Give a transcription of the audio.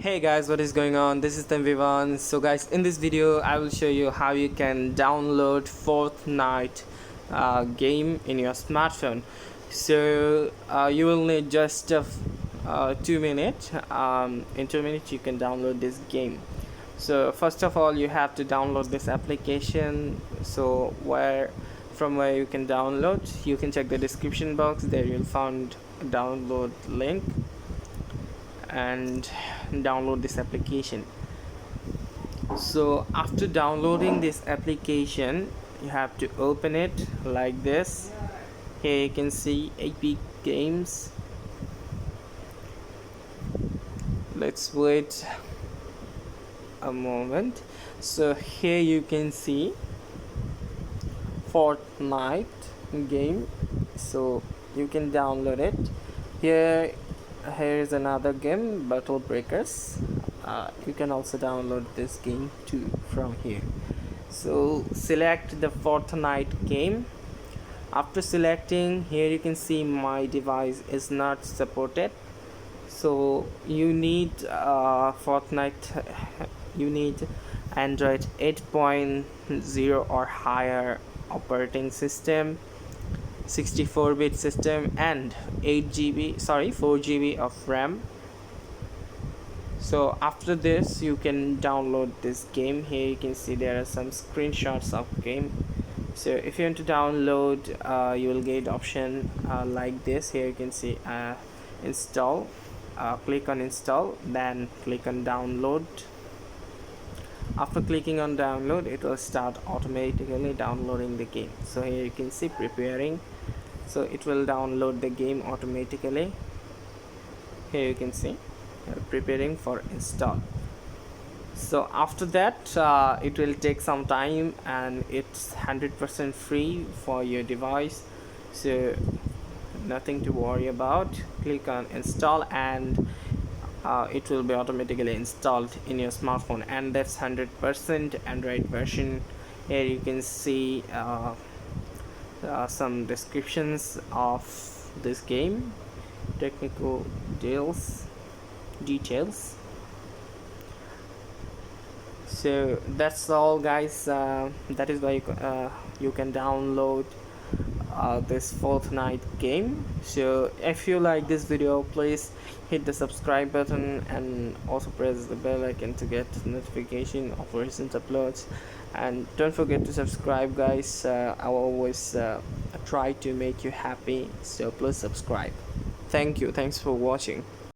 Hey guys, what is going on? This is Tanvivan. So guys, in this video I will show you how you can download Fortnite game in your smartphone. So you will need just 2 minutes. In 2 minutes you can download this game. So first of all, you have to download this application. So from where you can download, you can check the description box. There you'll find a download link and download this application. So after downloading this application, you have to open it like this. Here you can see Epic Games. Let's wait a moment. So here you can see Fortnite game, so you can download it. Here is another game, Battle Breakers. You can also download this game too from here. So select the Fortnite game. After selecting, here you can see my device is not supported, so you need Fortnite you need Android 8.0 or higher operating system, 64-bit system, and 4 GB of RAM. So after this you can download this game. Here you can see there are some screenshots of game. So if you want to download, you will get option like this. Here you can see install. Click on install, then click on download. After clicking on download, it will start automatically downloading the game. So here you can see preparing, so it will download the game automatically. Here you can see preparing for install. So after that, it will take some time, and it's 100% free for your device, so nothing to worry about. Click on install, and it will be automatically installed in your smartphone, and that's 100% Android version. Here you can see some descriptions of this game, technical details. So that's all guys. That is why you can download this Fortnite game. So if you like this video, please hit the subscribe button and also press the bell icon to get notification of recent uploads, and don't forget to subscribe guys. I will always try to make you happy, so please subscribe. Thanks for watching.